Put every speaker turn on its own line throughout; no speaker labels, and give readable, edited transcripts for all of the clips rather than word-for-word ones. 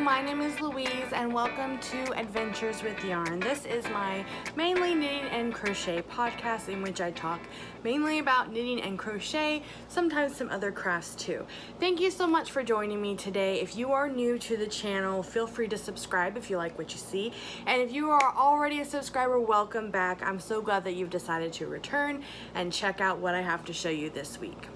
my name is Louise and welcome to Adventures with Yarn. This is my mainly knitting and crochet podcast in which I talk mainly about knitting and crochet, sometimes some other crafts too. Thank you so much for joining me today. If you are new to the channel, feel free to subscribe if you like what you see. And if you are already a subscriber, welcome back. I'm so glad that you've decided to return and check out what I have to show you this week.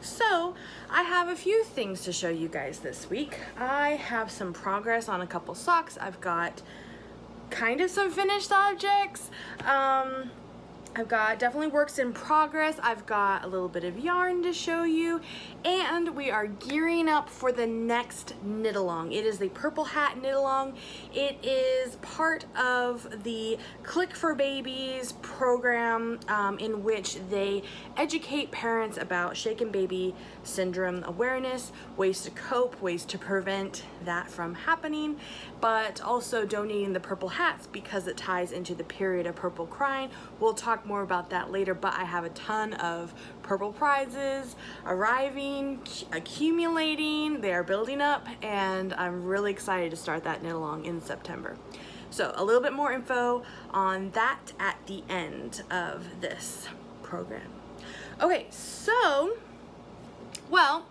So I have a few things to show you guys this week. I have some progress on a couple socks. I've got kind of some finished objects. I've got definitely works in progress. I've got a little bit of yarn to show you, and we are gearing up for the next knit along. It is the Purple Hat knit along. It is part of the Click for Babies program in which they educate parents about shaken baby syndrome awareness, ways to cope, ways to prevent that from happening, but also donating the purple hats because it ties into the period of purple crying. We'll talk more about that later, but I have a ton of purple prizes arriving, accumulating, they are building up, and I'm really excited to start that knit along in September. So a little bit more info on that at the end of this program. Okay, so, well,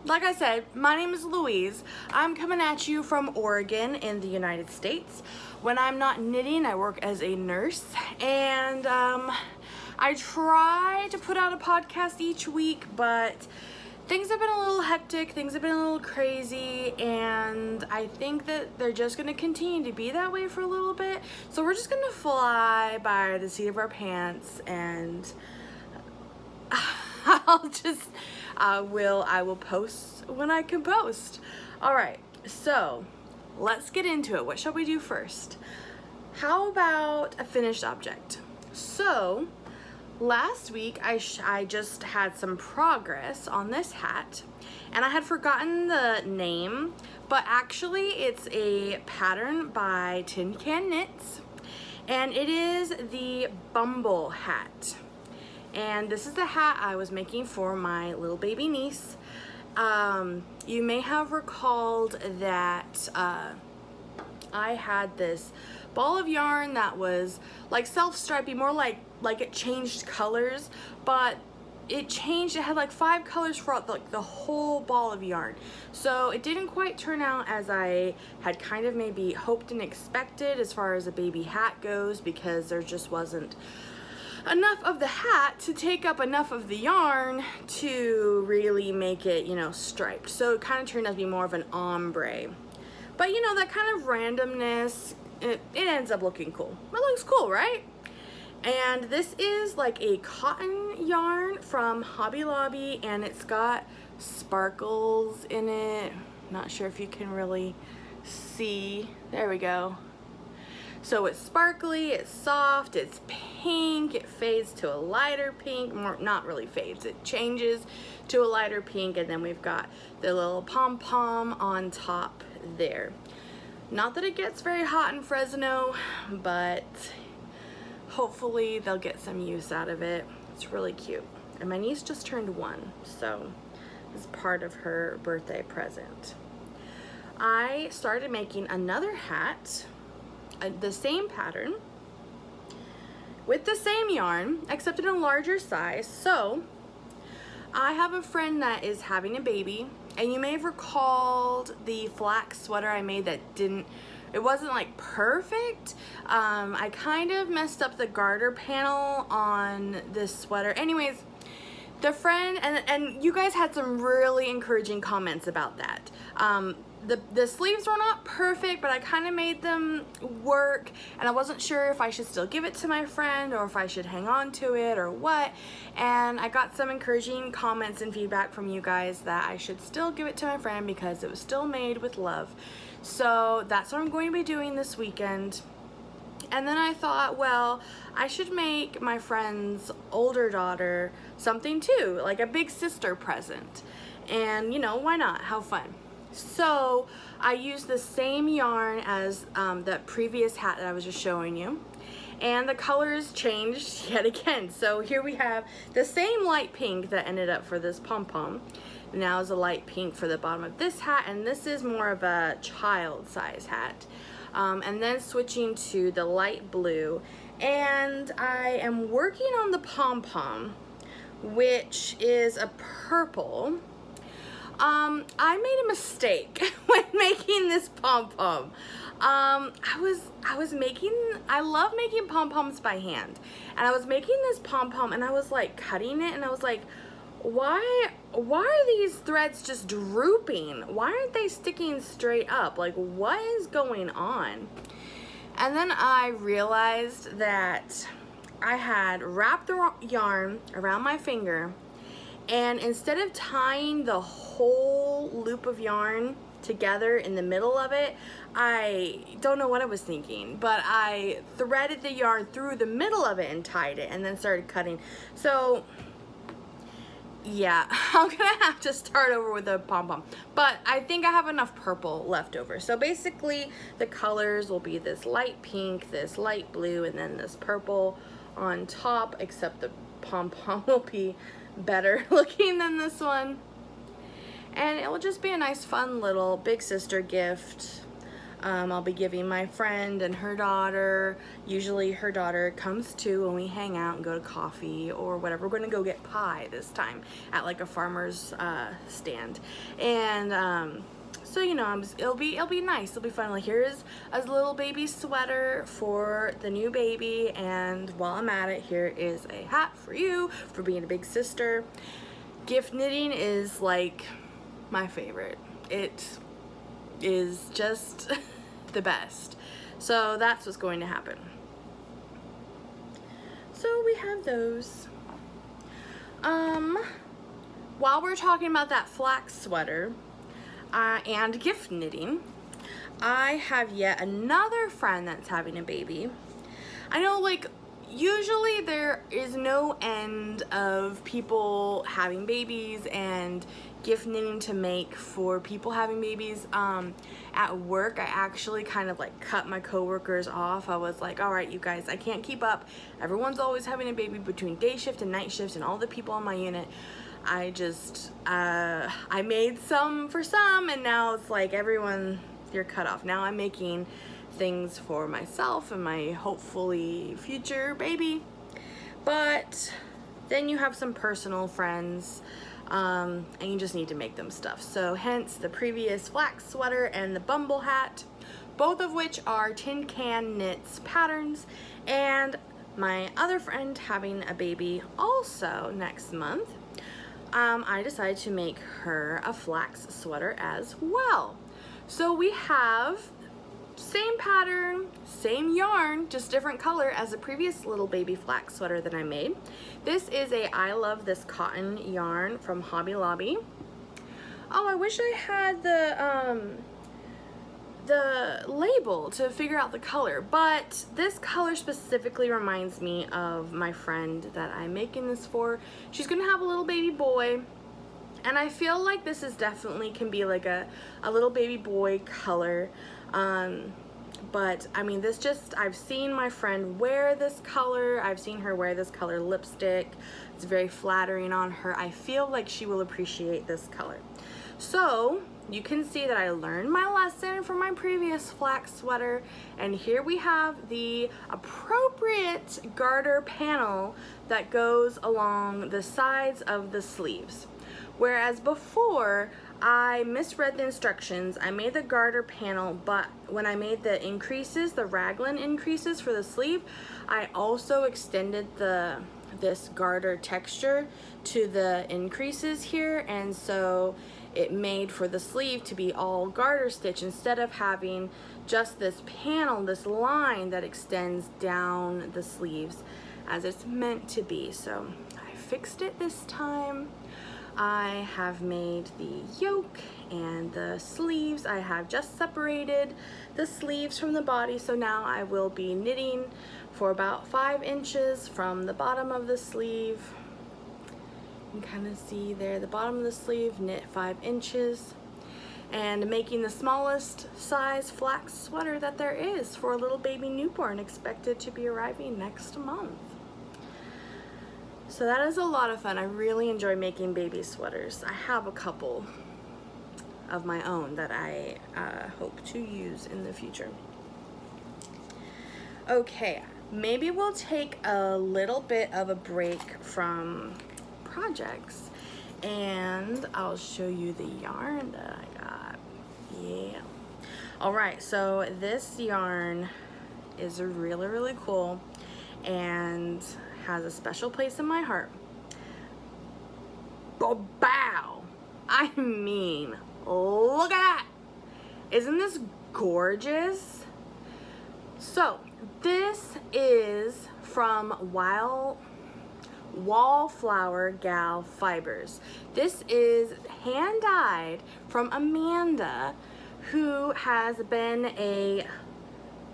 like I said, my name is Louise. I'm coming at you from Oregon in the United States. When I'm not knitting, I work as a nurse, and I try to put out a podcast each week, but things have been a little hectic, things have been a little crazy, and I think that they're just going to continue to be that way for a little bit. So we're just going to fly by the seat of our pants, and I will post when I can post. All right, so let's get into it. What shall we do first? How about a finished object? So last week I just had some progress on this hat, and I had forgotten the name, but actually it's a pattern by Tin Can Knits, and it is the Bumble Hat. And this is the hat I was making for my little baby niece. You may have recalled that I had this ball of yarn that was like self-stripey, more like it changed colors, but it had like 5 colors throughout the whole ball of yarn. So it didn't quite turn out as I had kind of maybe hoped and expected as far as a baby hat goes, because there just wasn't enough of the hat to take up enough of the yarn to really make it, you know, striped. So it kind of turned out to be more of an ombre. But you know, that kind of randomness, it ends up looking cool. It looks cool, right? And this is like a cotton yarn from Hobby Lobby, and it's got sparkles in it. Not sure if you can really see. There we go. So it's sparkly, it's soft, it's pink, it fades to a lighter pink, more, not really fades, it changes to a lighter pink, and then we've got the little pom-pom on top there. Not that it gets very hot in Fresno, but hopefully they'll get some use out of it. It's really cute. And my niece just turned 1, so it's part of her birthday present. I started making another hat, the same pattern with the same yarn, except in a larger size. So I have a friend that is having a baby, and you may have recalled the flax sweater I made that it wasn't like perfect. I kind of messed up the garter panel on this sweater. Anyways, the friend, and you guys had some really encouraging comments about that. The sleeves were not perfect, but I kind of made them work, and I wasn't sure if I should still give it to my friend or if I should hang on to it or what. And I got some encouraging comments and feedback from you guys that I should still give it to my friend because it was still made with love. So that's what I'm going to be doing this weekend. And then I thought, well, I should make my friend's older daughter something too, like a big sister present. And you know, why not? How fun. So I used the same yarn as the previous hat that I was just showing you, and the colors changed yet again. So here we have the same light pink that ended up for this pom-pom. Now is a light pink for the bottom of this hat, and this is more of a child size hat. And then switching to the light blue, and I am working on the pom-pom, which is a purple. I made a mistake when making this pom-pom. I love making pom-poms by hand, and I was making this pom-pom and I was like cutting it, and I was like, why are these threads just drooping? Why aren't they sticking straight up? Like, what is going on? And then I realized that I had wrapped the yarn around my finger, and instead of tying the whole loop of yarn together in the middle of it, I don't know what I was thinking, but I threaded the yarn through the middle of it and tied it, and then started cutting. So yeah, I'm gonna have to start over with a pom-pom, but I think I have enough purple left over. So basically the colors will be this light pink, this light blue, and then this purple on top, except the pom-pom will be better looking than this one. And it will just be a nice fun little big sister gift. I'll be giving my friend and her daughter. Usually her daughter comes too when we hang out and go to coffee or whatever. We're gonna go get pie this time at like a farmer's stand. And so, you know, it'll be nice, it'll be fun. Like, here's a little baby sweater for the new baby, and while I'm at it, here is a hat for you for being a big sister. Gift knitting is like my favorite. It is just the best. So that's what's going to happen. So we have those. While we're talking about that flax sweater and gift knitting, I have yet another friend that's having a baby. I know, like, usually there is no end of people having babies and gift knitting to make for people having babies. At work, I actually kind of like cut my coworkers off. I was like, all right, you guys, I can't keep up. Everyone's always having a baby between day shift and night shift, and all the people on my unit. I just, I made some for some, and now it's like everyone, you're cut off. Now I'm making things for myself and my hopefully future baby. But then you have some personal friends, and you just need to make them stuff. So hence the previous flax sweater and the Bumble Hat, both of which are Tin Can Knits patterns. And my other friend having a baby also next month, I decided to make her a flax sweater as well. So we have same pattern, same yarn, just different color as the previous little baby flax sweater that I made. This is a I Love This Cotton yarn from Hobby Lobby. Oh, I wish I had the label to figure out the color, but this color specifically reminds me of my friend that I'm making this for. She's gonna have a little baby boy, and I feel like this is definitely can be like a little baby boy color. But I mean, this just, I've seen my friend wear this color. I've seen her wear this color lipstick. It's very flattering on her. I feel like she will appreciate this color. So you can see that I learned my lesson from my previous flax sweater, and here we have the appropriate garter panel that goes along the sides of the sleeves. Whereas before, I misread the instructions. I made the garter panel, but when I made the increases, the raglan increases for the sleeve, I also extended this garter texture to the increases here, and so it made for the sleeve to be all garter stitch instead of having just this panel, this line that extends down the sleeves as it's meant to be. So I fixed it this time. I have made the yoke and the sleeves. I have just separated the sleeves from the body, so now I will be knitting for about 5 inches from the bottom of the sleeve. You can kind of see there the bottom of the sleeve, knit 5 inches, and making the smallest size flax sweater that there is for a little baby newborn expected to be arriving next month. So that is a lot of fun. I really enjoy making baby sweaters. I have a couple of my own that I hope to use in the future. Okay, maybe we'll take a little bit of a break from projects and I'll show you the yarn that I got. Yeah. All right, so this yarn is really, really cool and has a special place in my heart. Bow! I mean, look at that! Isn't this gorgeous? So, this is from Wallflower Gal Fibers. This is hand dyed from Amanda, who has been a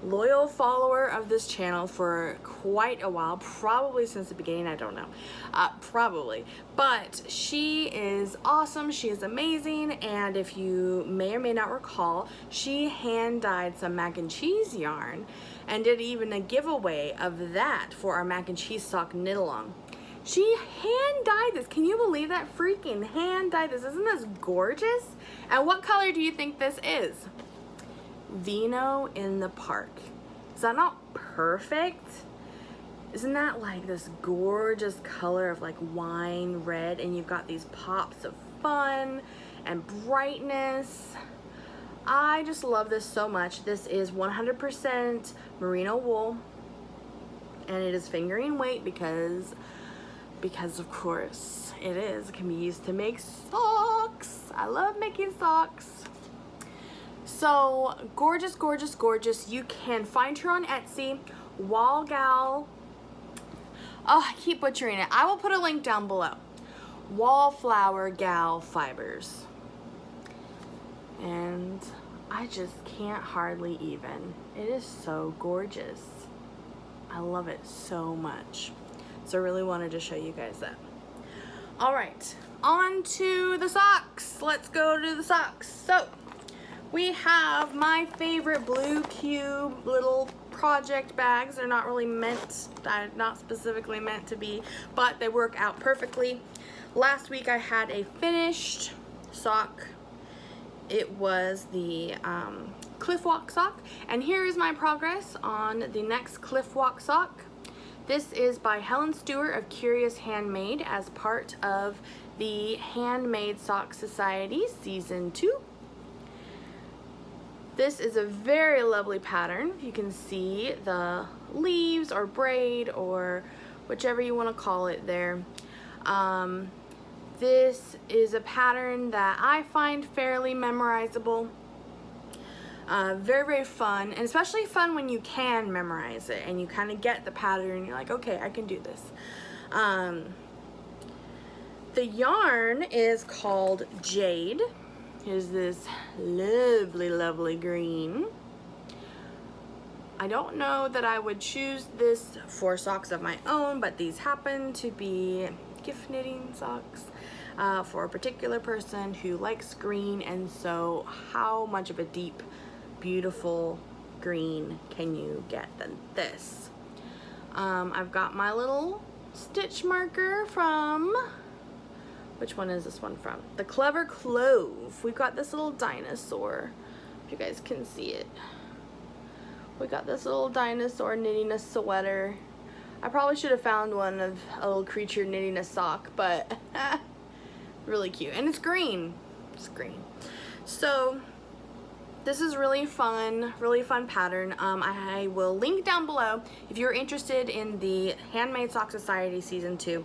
loyal follower of this channel for quite a while, probably since the beginning. I don't know, probably, but she is awesome. She is amazing, and if you may or may not recall, she hand dyed some mac and cheese yarn and did even a giveaway of that for our mac and cheese sock knit along. She hand dyed this. Can you believe that? Freaking hand dyed this. Isn't this gorgeous? And what color do you think this is? Vino in the Park. Is that not perfect? Isn't that like this gorgeous color of like wine red, and you've got these pops of fun and brightness? I just love this so much. This is 100% merino wool, and it is fingering weight because of course it is. It can be used to make socks. I love making socks. So gorgeous, gorgeous, gorgeous. You can find her on Etsy, Wallgal. Oh, I keep butchering it. I will put a link down below. Wallflower Gal Fibers. And I just can't hardly even. It is so gorgeous. I love it so much. So I really wanted to show you guys that. All right, on to the socks. Let's go to the socks. So we have my favorite blue cube little project bags. They're not really meant, not specifically meant to be, but they work out perfectly. Last week I had a finished sock. It was the Cliffwalk sock, and here is my progress on the next Cliffwalk sock. This is by Helen Stewart of Curious Handmade as part of the Handmade Sock Society Season 2. This is a very lovely pattern. You can see the leaves or braid or whichever you want to call it there. This is a pattern that I find fairly memorizable. Very, very fun, and especially fun when you can memorize it and you kind of get the pattern and you're like, okay, I can do this. The yarn is called Jade. Here's this lovely, lovely green. I don't know that I would choose this for socks of my own, but these happen to be gift knitting socks for a particular person who likes green, and so how much of a deep, beautiful green can you get than this? I've got my little stitch marker from, which one is this one from? The Clever Clove. We've got this little dinosaur, if you guys can see it. We got this little dinosaur knitting a sweater. I probably should have found one of a little creature knitting a sock, but really cute. And it's green. It's green. So this is really fun pattern. I will link down below if you're interested in the Handmade Sock Society Season 2.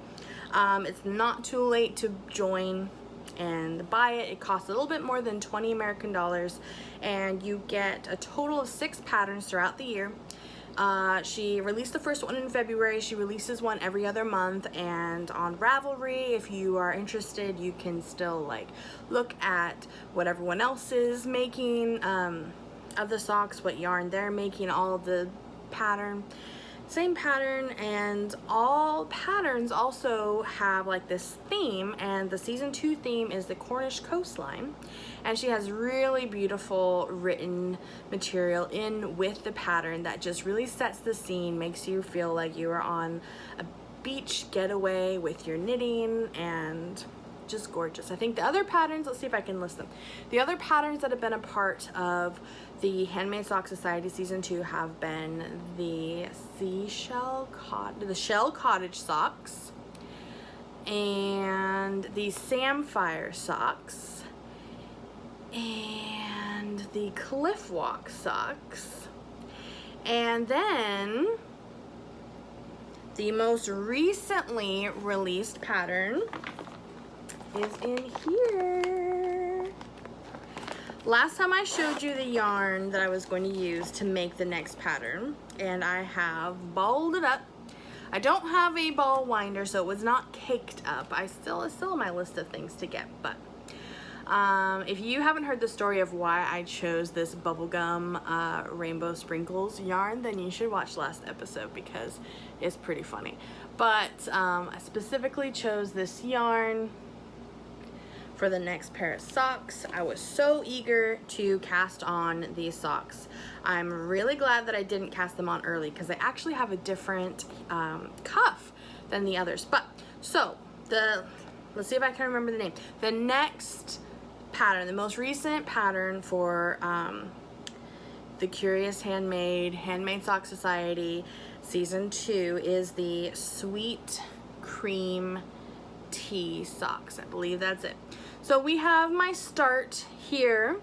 It's not too late to join and buy it. It costs a little bit more than 20 American dollars, and you get a total of 6 patterns throughout the year. She released the first one in February. She releases one every other month, and on Ravelry, if you are interested, you can still like look at what everyone else is making of the socks, what yarn they're making, all of the pattern. Same pattern, and all patterns also have like this theme, and the Season 2 theme is the Cornish coastline, and she has really beautiful written material in with the pattern that just really sets the scene, makes you feel like you are on a beach getaway with your knitting, and just gorgeous. I think the other patterns, let's see if I can list them. The other patterns that have been a part of the Handmade Sock Society Season 2 have been the Shell Cottage Socks and the Samphire Socks and the Cliffwalk Socks, and then the most recently released pattern is in here. Last time I showed you the yarn that I was going to use to make the next pattern, and I have balled it up. I don't have a ball winder, so it was not caked up. It's still on my list of things to get, but if you haven't heard the story of why I chose this bubblegum rainbow sprinkles yarn, then you should watch last episode because it's pretty funny. But I specifically chose this yarn for the next pair of socks. I was so eager to cast on these socks. I'm really glad that I didn't cast them on early because they actually have a different cuff than the others. But so let's see if I can remember the name. The next pattern, the most recent pattern for the Curious Handmade Sock Society Season 2 is the Sweet Cream Tea Socks. I believe that's it. So we have my start here.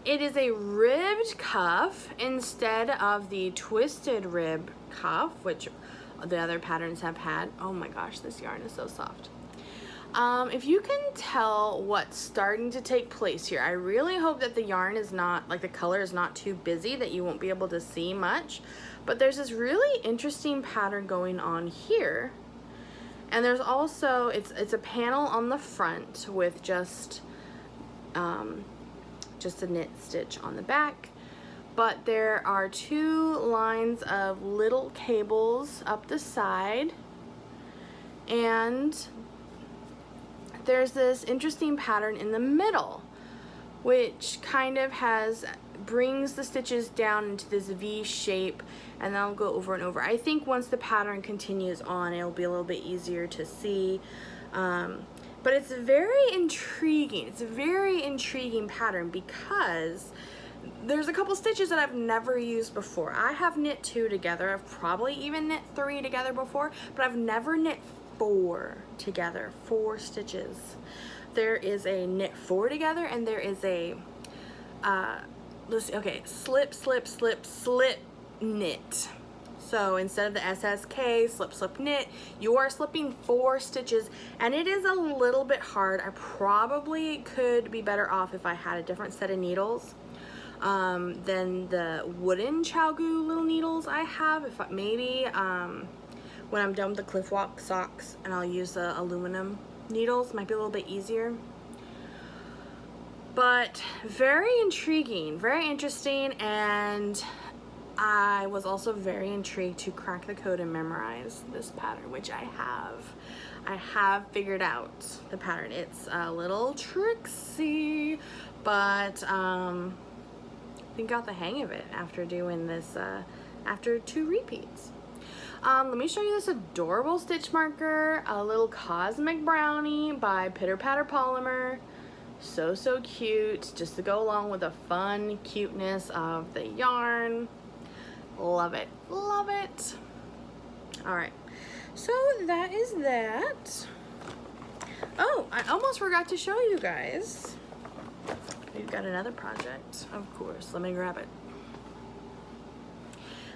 It is a ribbed cuff instead of the twisted rib cuff, which the other patterns have had. Oh my gosh, this yarn is so soft. If you can tell what's starting to take place here, I really hope that the yarn is not, like the color is not too busy that you won't be able to see much. But there's this really interesting pattern going on here. And there's also, it's a panel on the front with just a knit stitch on the back. But there are 2 lines of little cables up the side. And there's this interesting pattern in the middle, which kind of brings the stitches down into this V shape, and then I'll go over and over. I think once the pattern continues on, it'll be a little bit easier to see. But it's very intriguing. It's a very intriguing pattern because there's a couple stitches that I've never used before. I have knit 2 together. I've probably even knit 3 together before, but I've never knit 4 together, 4 stitches. There is a knit 4 together, and there is a slip, slip, slip, slip knit. So instead of the SSK, slip, slip, knit, you are slipping 4 stitches, and it is a little bit hard. I probably could be better off if I had a different set of needles than the wooden Chowgu little needles I have. Maybe when I'm done with the Cliffwalk Socks and I'll use the aluminum needles, might be a little bit easier. But very intriguing, very interesting, and I was also very intrigued to crack the code and memorize this pattern, which I have. I have figured out the pattern. It's a little tricksy, but I think I got the hang of it after doing this, after 2 repeats. Let me show you this adorable stitch marker, a little Cosmic Brownie by Pitter Patter Polymer. So cute, just to go along with the fun cuteness of the yarn. Love it, love it. All right, so that is that. Oh, I almost forgot to show you guys. We've got another project, of course. Let me grab it.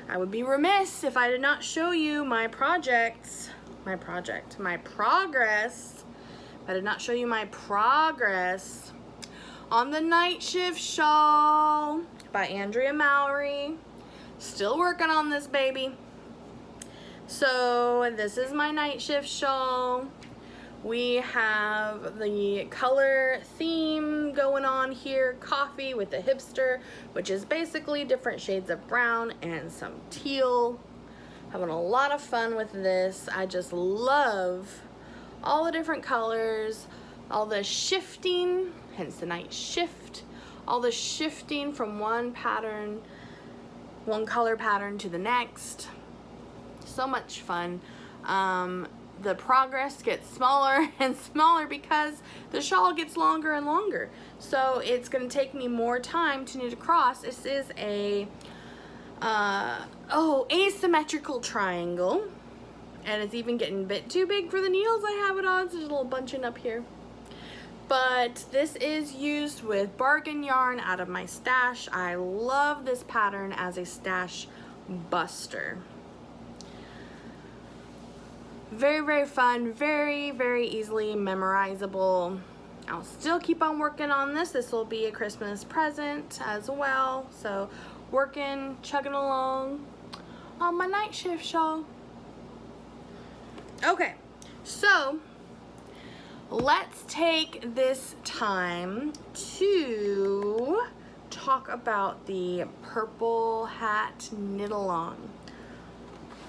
I would be remiss if I did not show you my progress. If I did not show you my progress on the Night Shift Shawl by Andrea Mallory. Still working on this baby. So this is my Night Shift Shawl. We have the color theme going on here, coffee with the hipster, which is basically different shades of brown and some teal. Having a lot of fun with this. I just love all the different colors, all the shifting, hence the night shift, all the shifting from one pattern, one color pattern to the next. So much fun. the progress gets smaller and smaller because the shawl gets longer and longer. So it's going to take me more time to knit across. This is a asymmetrical triangle, and it's even getting a bit too big for the needles I have it on, so there's a little bunching up here. But this is used with bargain yarn out of my stash. I love this pattern as a stash buster. Very, very fun, very, very easily memorizable. I'll still keep on working on this. This will be a Christmas present as well. So working, chugging along on my night shift shawl. Okay, so let's take this time to talk about the Purple Hat knit along.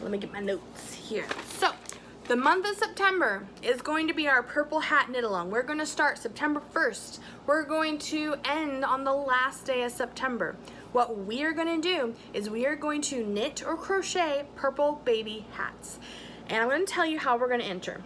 Let me get my notes here. So the month of September is going to be our Purple Hat knit along. We're going to start September 1st. We're going to end on the last day of September. What we are going to do is we are going to knit or crochet purple baby hats. And I'm going to tell you how we're going to enter.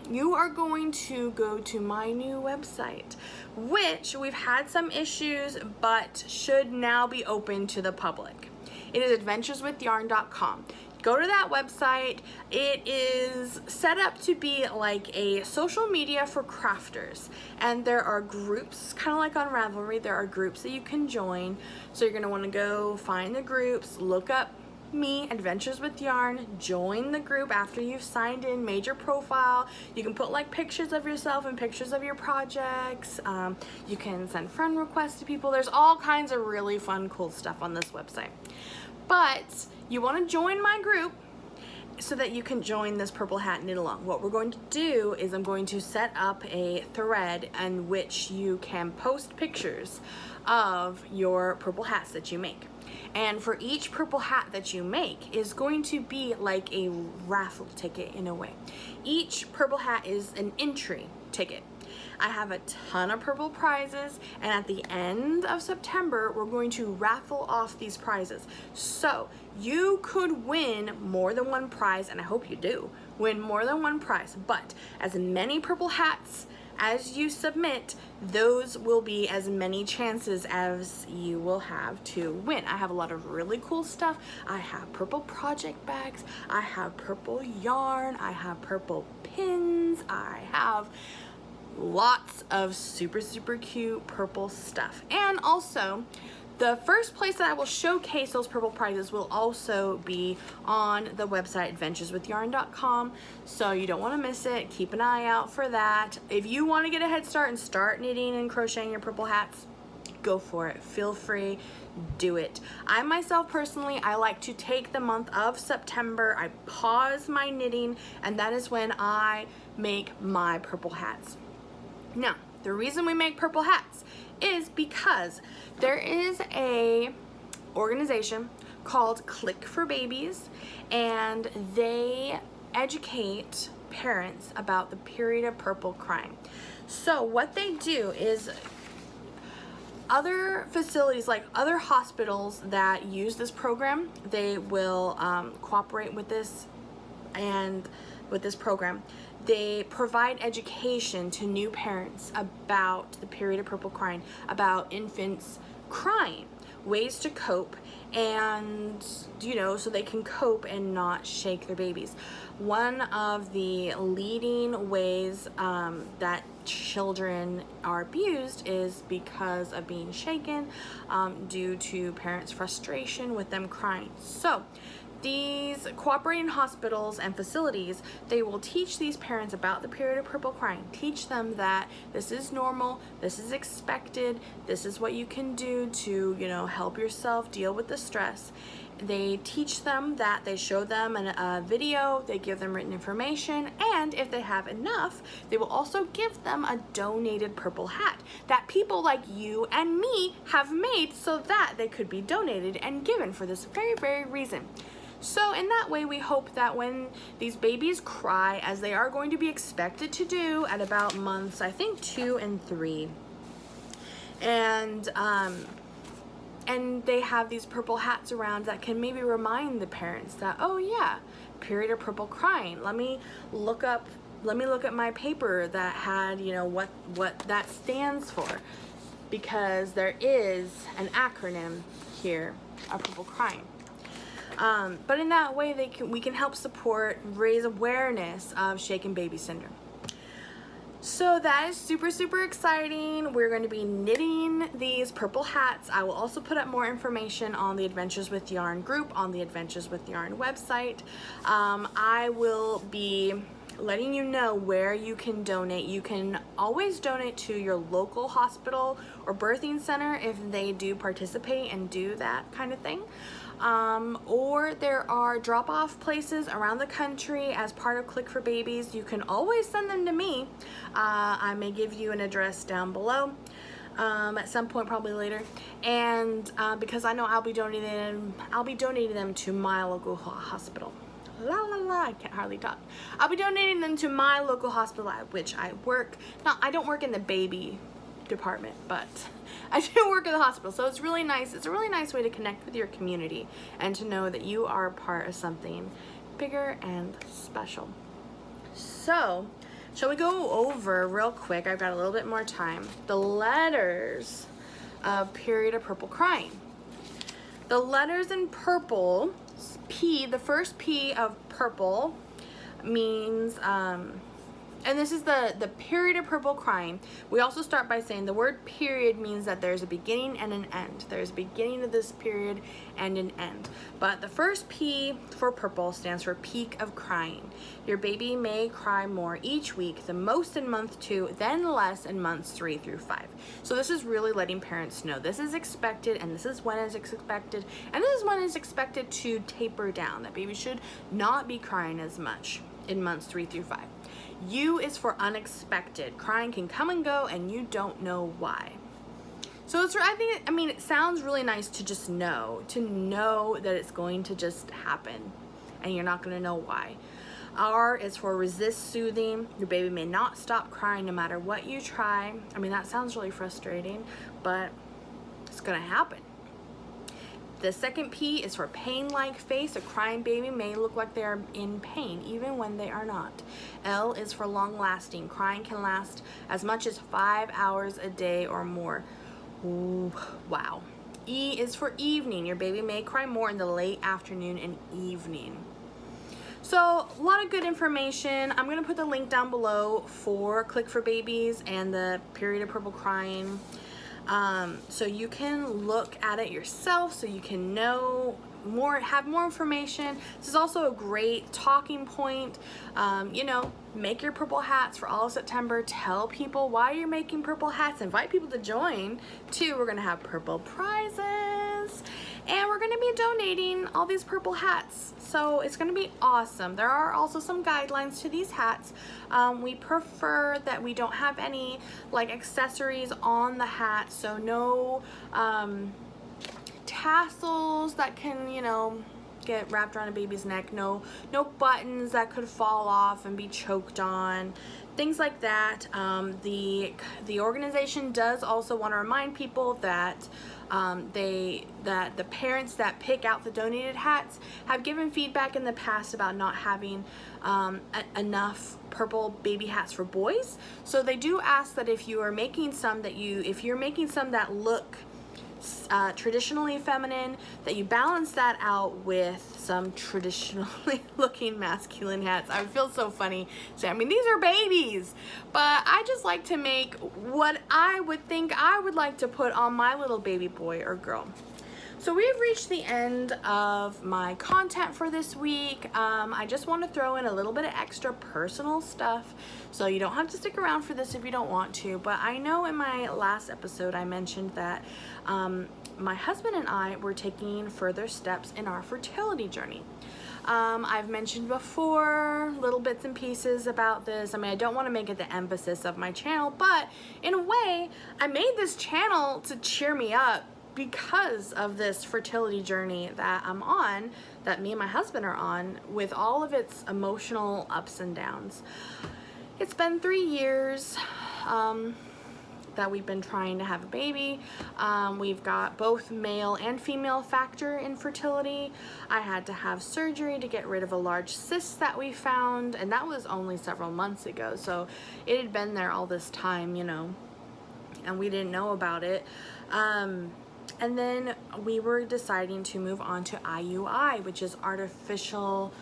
You are going to go to my new website, which we've had some issues but should now be open to the public. It is adventureswithyarn.com. Go to that website. It is set up to be like a social media for crafters, and there are groups, kind of like on Ravelry, there are groups that you can join. So you're going to want to go find the groups, look up me, Adventures with Yarn, join the group after you've signed in, made your profile. You can put like pictures of yourself and pictures of your projects. You can send friend requests to people. There's all kinds of really fun, cool stuff on this website. But you want to join my group so that you can join this Purple Hat knit along. What we're going to do is I'm going to set up a thread in which you can post pictures of your purple hats that you make. And for each purple hat that you make is going to be like a raffle ticket in a way. Each purple hat is an entry ticket. I have a ton of purple prizes, and at the end of September, we're going to raffle off these prizes. So you could win more than one prize, and I hope you do win more than one prize, but as many purple hats as you submit, those will be as many chances as you will have to win. I have a lot of really cool stuff. I have purple project bags, I have purple yarn, I have purple pins, I have lots of super, super cute purple stuff. And also, the first place that I will showcase those purple prizes will also be on the website adventureswithyarn.com, so you don't want to miss it. Keep an eye out for that. If you want to get a head start and start knitting and crocheting your purple hats, go for it. Feel free, do it. I myself personally, I like to take the month of September, I pause my knitting, and that is when I make my purple hats. Now, the reason we make purple hats is because there is a organization called Click for Babies, and they educate parents about the period of purple crying. So what they do is other facilities, like other hospitals that use this program, they will cooperate with this and with this program. They provide education to new parents about the period of purple crying, about infants crying, ways to cope, and so they can cope and not shake their babies. One of the leading ways that children are abused is because of being shaken due to parents' frustration with them crying. So these cooperating hospitals and facilities, they will teach these parents about the period of purple crying, teach them that this is normal, this is expected, this is what you can do to, help yourself deal with the stress. They teach them that, they show them a video, they give them written information, and if they have enough, they will also give them a donated purple hat that people like you and me have made so that they could be donated and given for this very, very reason. So in that way, we hope that when these babies cry, as they are going to be expected to do at about months, I think 2 and 3, and And they have these purple hats around that can maybe remind the parents that, oh yeah, period of purple crying. Let me look at my paper that had, you know, what that stands for, because there is an acronym here of purple crying. But in that way, we can help support, raise awareness of shaken baby syndrome. So that is super, super exciting. We're going to be knitting these purple hats. I will also put up more information on the Adventures with Yarn group on the Adventures with Yarn website. I will be letting you know where you can donate. You can always donate to your local hospital or birthing center if they do participate and do that kind of thing. Or there are drop-off places around the country as part of Click for Babies. You can always send them to me. I may give you an address down below at some point, probably later. And because I know I'll be donating them to my local hospital. La la la, I can't hardly talk. I'll be donating them to my local hospital at which I work. Now, I don't work in the baby department, but I do work in the hospital, so it's really nice. It's a really nice way to connect with your community and to know that you are a part of something bigger and special. So, shall we go over real quick? I've got a little bit more time. The letters of period of purple crying. The letters in purple, P, the first P of purple means, and this is the period of purple crying. We also start by saying the word period means that there's a beginning and an end. There's a beginning of this period and an end. But the first P for purple stands for peak of crying. Your baby may cry more each week, the most in month 2, then less in months 3 through 5. So this is really letting parents know this is expected, and this is when it's expected, and this is when it's expected to taper down. That baby should not be crying as much in months 3 through 5. U is for unexpected. Crying can come and go and you don't know why. So I mean, it sounds really nice to just know, that it's going to just happen and you're not going to know why. R is for resist soothing. Your baby may not stop crying no matter what you try. I mean, that sounds really frustrating, but it's going to happen. The second P is for pain-like face. A crying baby may look like they are in pain, even when they are not. L is for long-lasting. Crying can last as much as 5 hours a day or more. Ooh, wow. E is for evening. Your baby may cry more in the late afternoon and evening. So, a lot of good information. I'm going to put the link down below for Click for Babies and the period of purple crying. So you can look at it yourself, so you can know more, have more information. This is also a great talking point. You know, make your purple hats for all of September. Tell people why you're making purple hats. Invite people to join too. We're gonna have purple prizes, and we're gonna be donating all these purple hats. So it's gonna be awesome. There are also some guidelines to these hats. We prefer that we don't have any like accessories on the hat, so no tassels that can, you know, get wrapped around a baby's neck, no buttons that could fall off and be choked on, things like that. The organization does also want to remind people that the parents that pick out the donated hats have given feedback in the past about not having enough purple baby hats for boys. So they do ask that if you are making some that look traditionally feminine, that you balance that out with some traditionally looking masculine hats. I feel so funny saying, I mean, these are babies, but I just like to make what I would think I would like to put on my little baby boy or girl. So we've reached the end of my content for this week. I just want to throw in a little bit of extra personal stuff, so you don't have to stick around for this if you don't want to. But I know in my last episode I mentioned that my husband and I were taking further steps in our fertility journey. I've mentioned before little bits and pieces about this. I mean, I don't want to make it the emphasis of my channel, but in a way, I made this channel to cheer me up because of this fertility journey that I'm on, that me and my husband are on, with all of its emotional ups and downs. It's been 3 years. that we've been trying to have a baby. We've got both male and female factor infertility. I had to have surgery to get rid of a large cyst that we found, and that was only several months ago, so it had been there all this time, you know, and we didn't know about it. And then we were deciding to move on to IUI, which is artificial,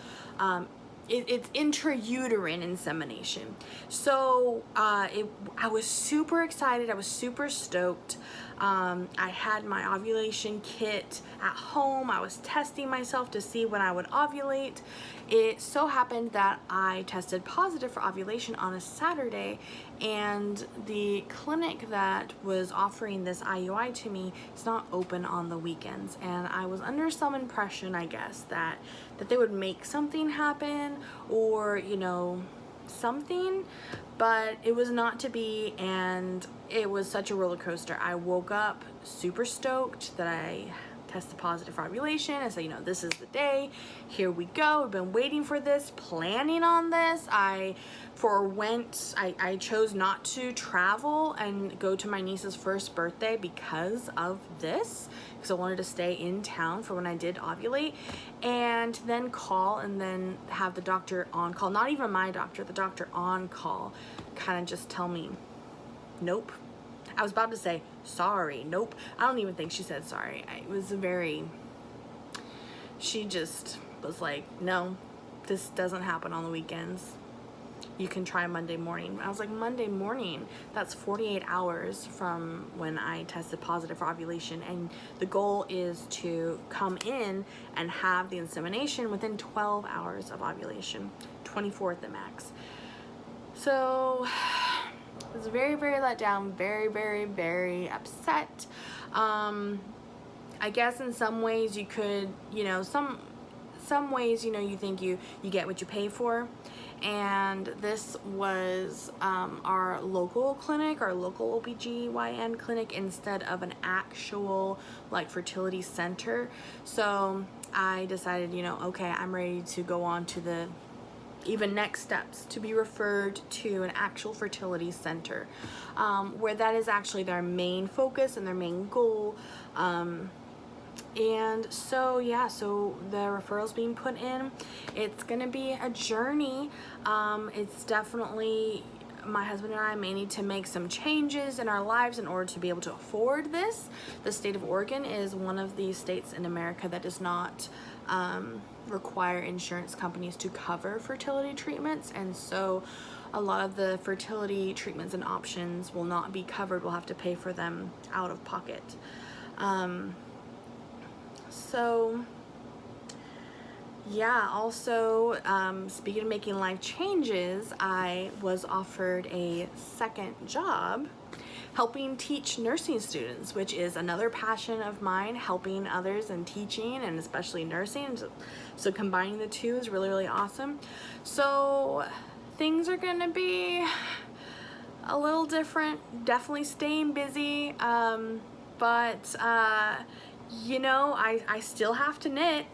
it's intrauterine insemination. So I was super excited. I was super stoked. I had my ovulation kit at home. I was testing myself to see when I would ovulate. It so happened that I tested positive for ovulation on a Saturday, and the clinic that was offering this IUI to me is not open on the weekends, and I was under some impression, I guess, that they would make something happen, or, you know, something, but it was not to be, and it was such a roller coaster. I woke up super stoked that I tested positive for ovulation. I said, you know, this is the day, here we go, we've been waiting for this, planning on this. I chose not to travel and go to my niece's first birthday because of this, because I wanted to stay in town for when I did ovulate, and then call and then have the doctor on call, not even my doctor, the doctor on call, kind of just tell me, nope. I was about to say, sorry, nope. I don't even think she said sorry. She just was like, no, this doesn't happen on the weekends. You can try Monday morning. I was like, Monday morning? That's 48 hours from when I tested positive for ovulation, and the goal is to come in and have the insemination within 12 hours of ovulation, 24 at the max. So I was very, very let down, very, very, very upset. I guess in some ways you could, you know, some ways, you know, you think you get what you pay for. And this was our local clinic, our local OBGYN clinic, instead of an actual like fertility center. So I decided, you know, okay, I'm ready to go on to the even next steps, to be referred to an actual fertility center, where that is actually their main focus and their main goal. And so yeah, so the referral's being put in. It's gonna be a journey. It's definitely, my husband and I may need to make some changes in our lives in order to be able to afford this. The state of Oregon is one of the states in America that does not require insurance companies to cover fertility treatments, and so a lot of the fertility treatments and options will not be covered. We'll have to pay for them out of pocket. So yeah, also speaking of making life changes, I was offered a second job helping teach nursing students, which is another passion of mine, helping others and teaching, and especially nursing. So combining the two is really, really awesome. So things are gonna be a little different, definitely staying busy, but you know, I still have to knit.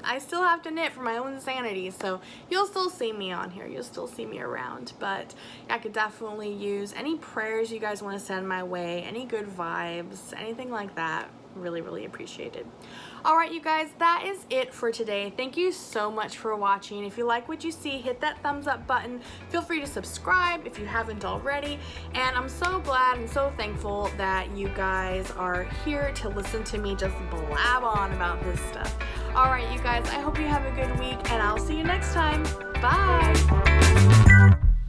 I still have to knit for my own sanity, so you'll still see me on here. You'll still see me around, but I could definitely use any prayers you guys want to send my way, any good vibes, anything like that. Really, really appreciated. All right, you guys, that is it for today. Thank you so much for watching. If you like what you see, hit that thumbs up button. Feel free to subscribe if you haven't already. And I'm so glad and so thankful that you guys are here to listen to me just blab on about this stuff. All right, you guys, I hope you have a good week, and I'll see you next time. Bye.